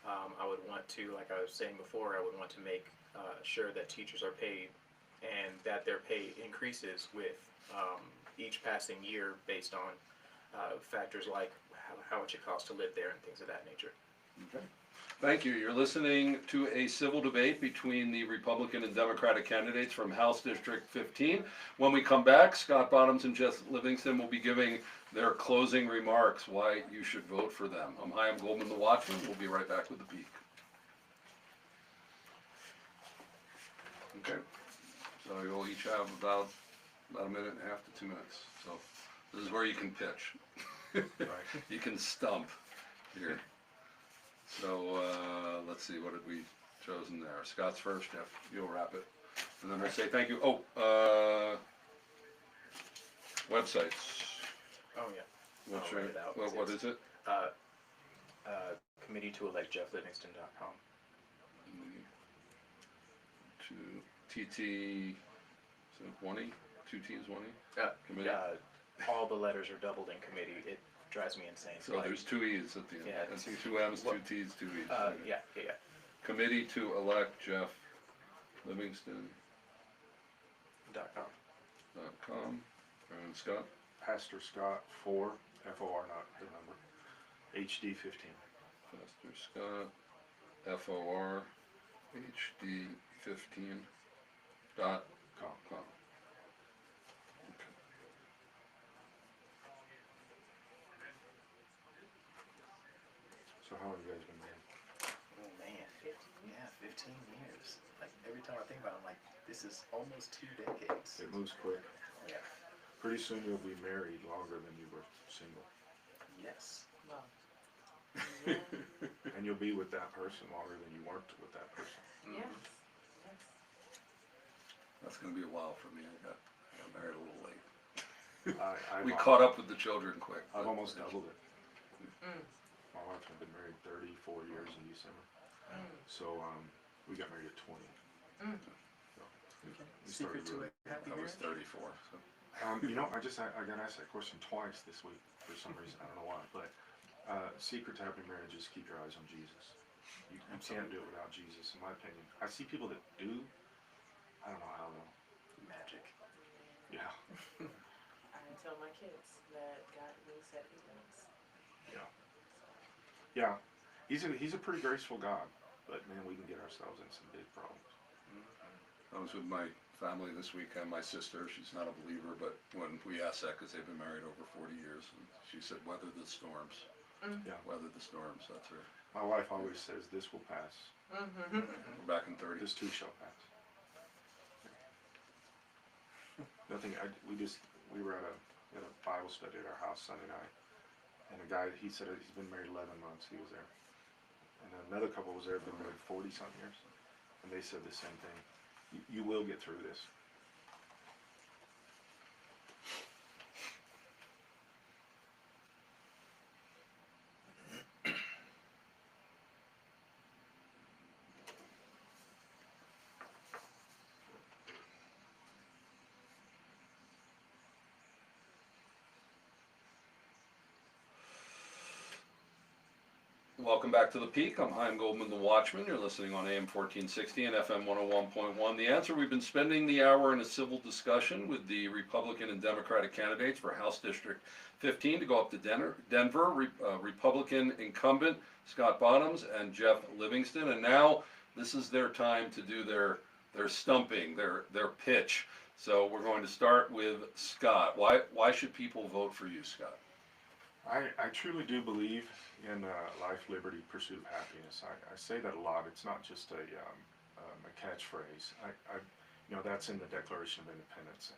I would want to, like I was saying before, I would want to make sure that teachers are paid and that their pay increases with each passing year based on factors like how much it costs to live there and things of that nature. Okay. Thank you. You're listening to a civil debate between the Republican and Democratic candidates from House District 15. When we come back, Scott Bottoms and Jeff Livingston will be giving their closing remarks, why you should vote for them. I'm Chaim Goldman, the Watchman. We'll be right back with the Peak. Okay. So you'll each have about a minute and a half to 2 minutes. So this is where you can pitch. Right. You can stump here. So let's see, what had we chosen there? Scott's first, Jeff, you'll wrap it. And then I say thank you. Oh, websites. Oh yeah. What's I'll your, read it out. what is it? Committee to elect JeffLivingston.com. To TT, so 20? 2 T's, 1 E? Committee? All the letters are doubled in committee. It drives me insane. So there's 2 E's at the end. Yeah, And two- 2 M's, 2 T's, 2 E's. Okay. Yeah. Committee to elect Jeff Livingston.com. And Scott? Pastor Scott, 4, F-O-R, not the number, HD15. Pastor Scott, FOR, HD15 .com. Okay. So how have you guys been doing? Oh man, 15 years. Like every time I think about it, I'm like, this is almost 2 decades. It moves quick. Yeah. Pretty soon you'll be married longer than you were single. Yes. And you'll be with that person longer than you weren't with that person. Yes. That's gonna be a while for me. I got married a little late. I've We caught up with the children quick. I've almost doubled it. Mm. My wife and I have been married 34 years in December. So we got married at 20. Mm. So, we Secret started to really, a happy I was marriage. 34, so. you know, I got asked that question twice this week for some reason. I don't know why, but secret to happy marriage is keep your eyes on Jesus. You can't do it without Jesus, in my opinion. I see people that do. I don't know how though. Magic. Yeah, I tell my kids that God moves at feelings. yeah. he's a pretty graceful God, but man, we can get ourselves in some big problems. I was with my family this weekend, my sister, she's not a believer, but when we asked that, because they've been married over 40 years, and she said, weather the storms. Yeah. Weather the storms, that's her. My wife always says, this will pass. Mm-hmm. We're back in 30. This too shall pass. Nothing, we were at a Bible study at our house Sunday night, and a guy, he said he's been married 11 months, he was there. And another couple was there, been married 40-something years, and they said the same thing. You will get through this. Welcome back to The Peak. I'm Chaim Goldman, the Watchman. You're listening on AM 1460 and FM 101.1. The Answer, we've been spending the hour in a civil discussion with the Republican and Democratic candidates for House District 15 to go up to Denver. Republican incumbent Scott Bottoms and Jeff Livingston. And now this is their time to do their stumping, their pitch. So we're going to start with Scott. Why should people vote for you, Scott? I truly do believe in life, liberty, pursuit of happiness. I say that a lot. It's not just a catchphrase. That's in the Declaration of Independence.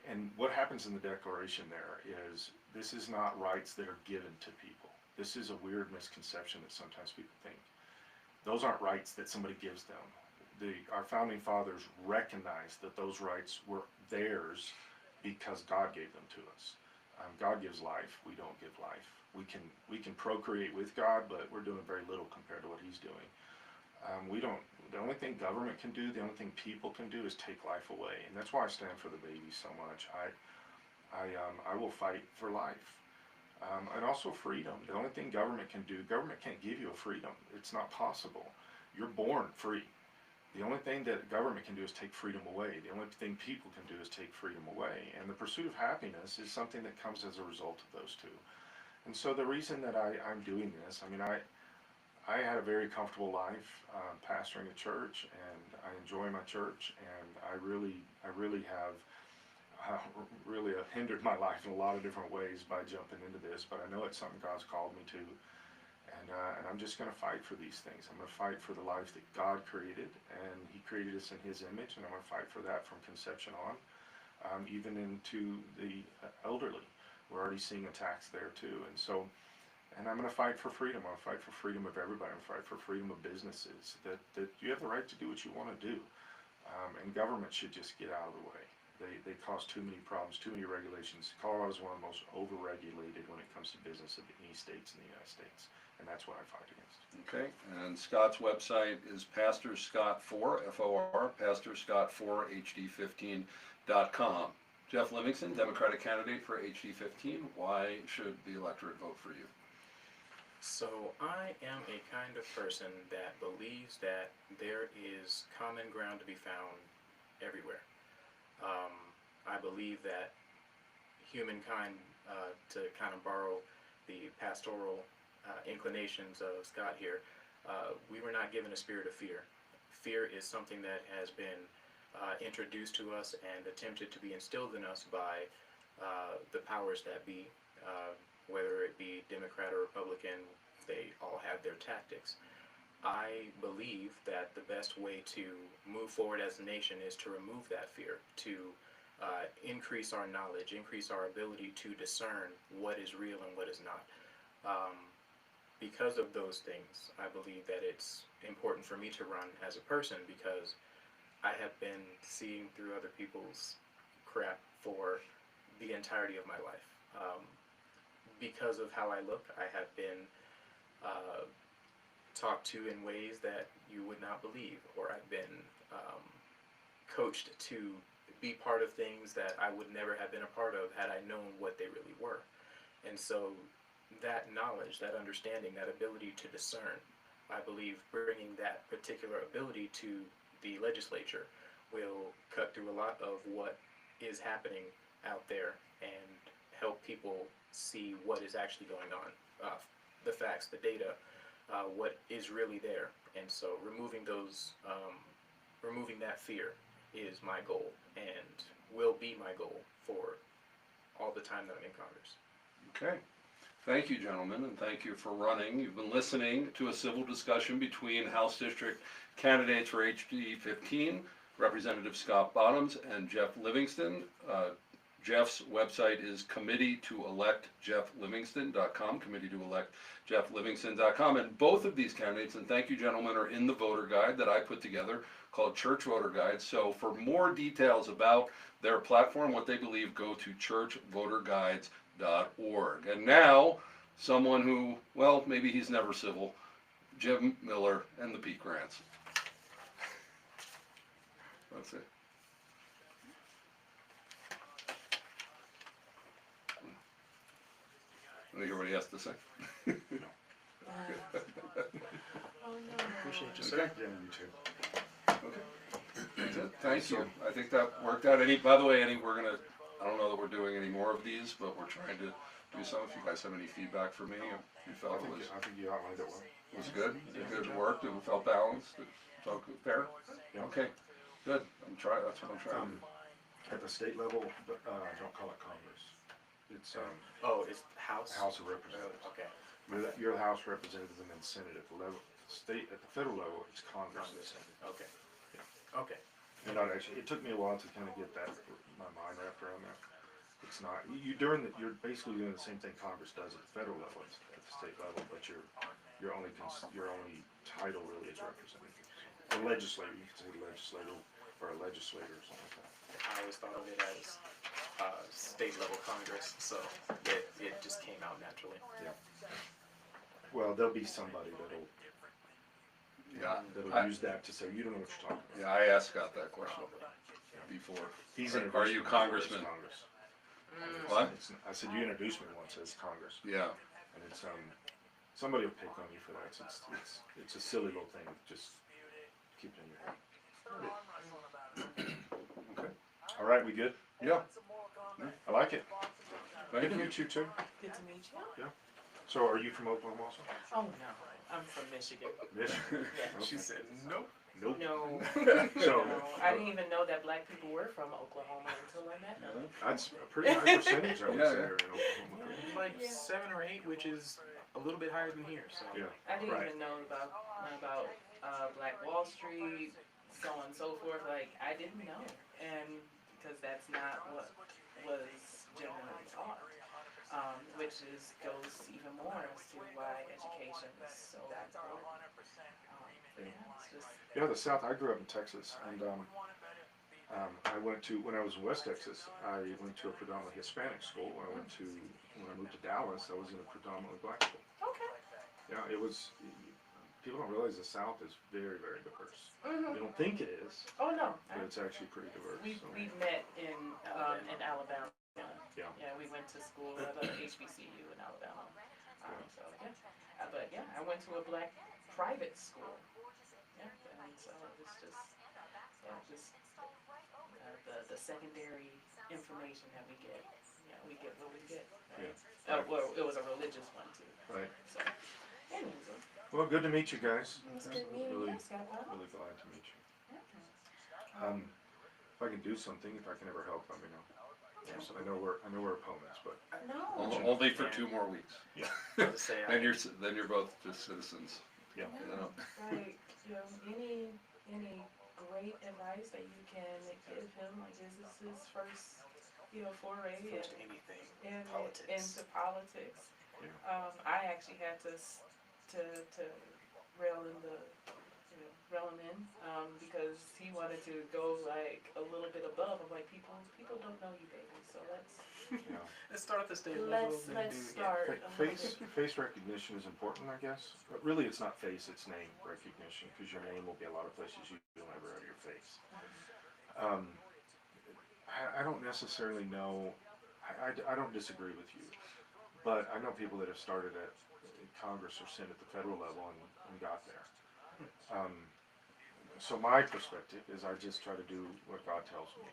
And what happens in the Declaration there is this is not rights that are given to people. This is a weird misconception that sometimes people think. Those aren't rights that somebody gives them. Our founding fathers recognized that those rights were theirs because God gave them to us. God gives life, we don't give life. We can procreate with God, but we're doing very little compared to what He's doing. The only thing government can do, the only thing people can do is take life away. And that's why I stand for the baby so much. I will fight for life. And also freedom. The only thing government can do, government can't give you a freedom. It's not possible. You're born free. The only thing that government can do is take freedom away. The only thing people can do is take freedom away. And the pursuit of happiness is something that comes as a result of those two. And so the reason that I'm doing this, I had a very comfortable life pastoring a church, and I enjoy my church, and I really have hindered my life in a lot of different ways by jumping into this, but I know it's something God's called me to. And I'm just going to fight for these things. I'm going to fight for the life that God created, and He created us in His image, and I'm going to fight for that from conception on, even into the elderly. We're already seeing attacks there too, and I'm going to fight for freedom. I'm going to fight for freedom of everybody. I'm going to fight for freedom of businesses, that you have the right to do what you want to do, and government should just get out of the way. They cause too many problems, too many regulations. Colorado is one of the most over-regulated when it comes to business of any states in the United States. And that's what I fight against. Okay, and Scott's website is Pastor Scott 4, F-O-R, Pastor Scott 4, HD15.com. Jeff Livingston, Democratic candidate for HD15. Why should the electorate vote for you? So I am a kind of person that believes that there is common ground to be found everywhere. I believe that humankind, to kind of borrow the pastoral inclinations of Scott here, we were not given a spirit of fear. Fear is something that has been introduced to us and attempted to be instilled in us by the powers that be, whether it be Democrat or Republican. They all have their tactics. I believe that the best way to move forward as a nation is to remove that fear, to increase our knowledge, increase our ability to discern what is real and what is not. Because of those things, I believe that it's important for me to run as a person, because I have been seeing through other people's crap for the entirety of my life. Because of how I look, I have been talked to in ways that you would not believe, or I've been coached to be part of things that I would never have been a part of had I known what they really were. And so that knowledge, that understanding, that ability to discern, I believe bringing that particular ability to the legislature will cut through a lot of what is happening out there and help people see what is actually going on. The facts, the data, what is really there. And so removing removing that fear is my goal and will be my goal for all the time that I'm in Congress. Okay. Thank you, gentlemen, and thank you for running. You've been listening to a civil discussion between House District candidates for HD15, Representative Scott Bottoms and Jeff Livingston. Jeff's website is committee-to-elect-jefflivingston.com, committee-to-elect-jefflivingston.com, and both of these candidates, and thank you, gentlemen, are in the voter guide that I put together called Church Voter Guide. So for more details about their platform, what they believe, go to churchvoterguides.org. And now, someone who, well, maybe he's never civil, Jim Miller and the Pete Grants. That's it. Let me hear what he has to say. Oh, no. Appreciate you, Okay. sir. Yeah, you too. Okay. That's it. Thank you. I think that worked out. By the way, I don't know that we're doing any more of these, but we're trying to do some. If you guys have any feedback for me, if you felt it I think you outlined it well. was good, it worked, it felt balanced, it felt fair? Yeah. Okay, good. That's what I'm trying to do. At the state level, don't call it Congress. It's Oh, it's House? House of Representatives. Okay. You're the House Representative and then Senate at the level. State at the federal level, it's Congress. Okay. Okay. And it took me a while to kind of get my mind wrapped around that. It's not you're basically doing the same thing Congress does at the federal level, at the state level, but your only title really is representative. A legislator, you could say legislative or a legislator or something like that. I always thought of it as state level Congress, so it just came out naturally. Yeah. Well, there'll be somebody that'll use that to say you don't know what you're talking about. Yeah, I asked Scott that question before. He's Are you Congressman? Congress. What? I said you introduced me once as Congress, Yeah, and it's somebody will pick on you for that. It's a silly little thing. Just keep it in your head. okay. All right, we good? Yeah, I like it. thank Good to you. meet you too. Good to meet you. So, are you from Oklahoma also? Oh, no. I'm from Michigan. Michigan. Yeah. She said, nope. Nope. No. So, No. I didn't even know that black people were from Oklahoma until I met them. that's a pretty high percentage, I would Yeah, say, yeah. here in Oklahoma. Like Yeah. 7 or 8, which is a little bit higher than here. So Yeah. I didn't Right. even know about Black Wall Street, so on and so forth. Like, I didn't know. And because that's not what was generally taught. Which goes even more as to why education is so important. Yeah, it's just, Yeah, the South. I grew up in Texas, and when I was in West Texas, I went to a predominantly Hispanic school. When I moved to Dallas, I was in a predominantly black school. okay. Yeah, it was. People don't realize the South is very, very diverse. Mm-hmm. You don't think it is, Oh, no. but it's actually pretty diverse. So. We met in Alabama. Yeah. Yeah, we went to school at HBCU in Alabama. So yeah, but yeah, I went to a black private school. Yeah, and so it's just the secondary information that we get. Yeah, we get what we get. Right? Yeah. Well, it was a religious one too. Right. So, anyways, Well, good to meet you guys. it's good meeting Really, you, Scott. really glad to meet you. If I can do something, if I can ever help, let me know. So I know we're opponents, but No. Only for 2 more weeks. yeah, I was to say, Then you're both just citizens. yeah. You know. Like, any great advice that you can give him? Like, is this his first, foray first anything. into Politics. politics? Yeah. I actually had to rail him in, because he wanted to go like a little bit above. I'm like, people don't know you, baby. So Yeah. Let's start at the state level. let's then do- start. Face recognition is important, I guess. But really, it's not face; it's name recognition, because your name will be a lot of places you'll never have your face. I don't necessarily know. I don't disagree with you, but I know people that have started at Congress or Senate at the federal level and got there. So my perspective is I just try to do what God tells me,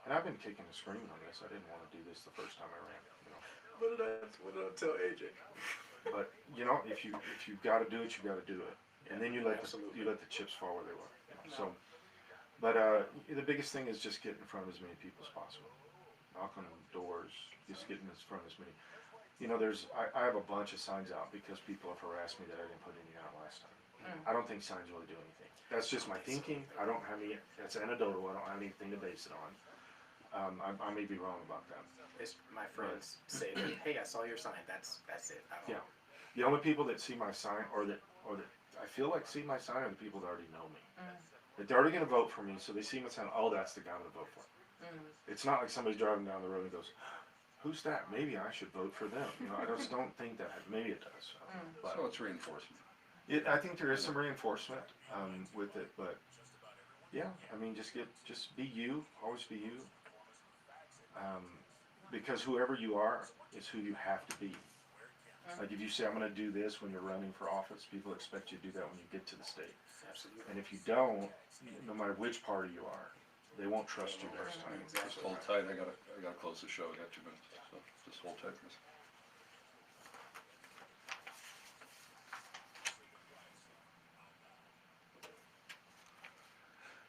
And I've been kicking and screaming on this. I didn't want to do this the first time I ran, What did I tell AJ? But you know, if you've got to do it, you got to do it, and then you let Absolutely. the chips fall where they will. So, but the biggest thing is just get in front of as many people as possible. Knock on doors, just get in front of as many. You know, I have a bunch of signs out because people have harassed me that I didn't put any out last time. I don't think signs really do anything. That's just my thinking. I don't have any. That's anecdotal. I don't have anything to base it on. I may be wrong about that. It's, my friends say that, hey, I saw your sign. That's it. I don't. Yeah. The only people that see my sign or that I feel like see my sign are the people that already know me. That they're already going to vote for me, so they see my sign. Oh, that's the guy I'm going to vote for. It's not like somebody's driving down the road and goes, "Who's that? Maybe I should vote for them." You know, I just don't think that. Maybe it does. But So it's reinforcement. I think there is some reinforcement with it, but yeah, I mean, just be you. Always be you. Because whoever you are is who you have to be. Like if you say, I'm going to do this when you're running for office, people expect you to do that when you get to the state. Absolutely. And if you don't, no matter which party you are, they won't trust you next time. Just hold tight. I gotta close the show. I got 2 minutes. So just hold tight, Chris.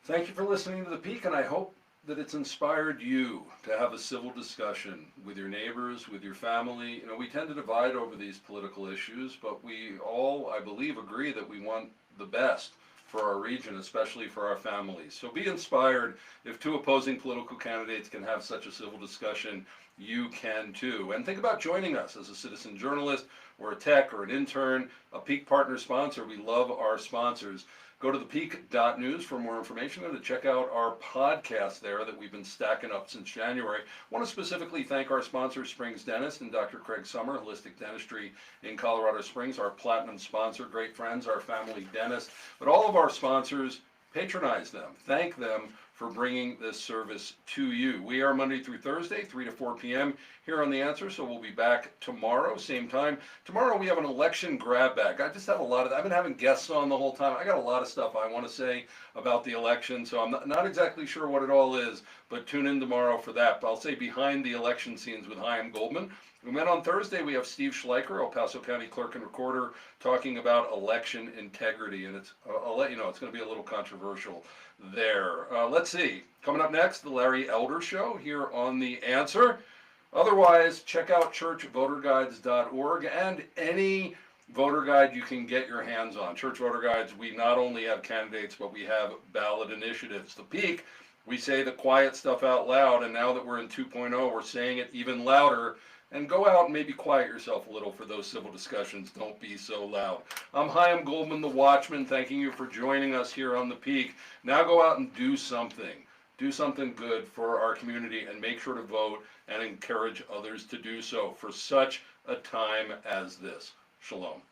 Thank you for listening to The Peak, and I hope that it's inspired you to have a civil discussion with your neighbors, with your family. You know, we tend to divide over these political issues, but we all, I believe, agree that we want the best for our region, especially for our families. So be inspired. If 2 opposing political candidates can have such a civil discussion, you can too. And think about joining us as a citizen journalist or a tech or an intern, a Peak Partner sponsor. We love our sponsors. Go to thepeak.news for more information and to check out our podcast there that we've been stacking up since January. I want to specifically thank our sponsor, Springs Dentist, and Dr. Craig Summer, Holistic Dentistry in Colorado Springs, our platinum sponsor, great friends, our family dentist. But all of our sponsors, patronize them. Thank them for bringing this service to you. We are Monday through Thursday, 3 to 4 p.m. here on The Answer, so we'll be back tomorrow, same time. Tomorrow we have an election grab bag. I just have a lot of, I've been having guests on the whole time. I got a lot of stuff I want to say about the election, so I'm not exactly sure what it all is, but tune in tomorrow for that. But I'll say behind the election scenes with Chaim Goldman. And then on Thursday we have Steve Schleicher, El Paso County Clerk and Recorder, talking about election integrity, and I'll let you know, it's going to be a little controversial there. Let's see. Coming up next, the Larry Elder Show here on The Answer. Otherwise, check out churchvoterguides.org and any voter guide you can get your hands on. Church Voter Guides, we not only have candidates, but we have ballot initiatives. The Peak, we say the quiet stuff out loud, and now that we're in 2.0, we're saying it even louder. And go out and maybe quiet yourself a little for those civil discussions. Don't be so loud. I'm Chaim Goldman, the Watchman, thanking you for joining us here on The Peak. Now go out and do something. Do something good for our community and make sure to vote and encourage others to do so for such a time as this. Shalom.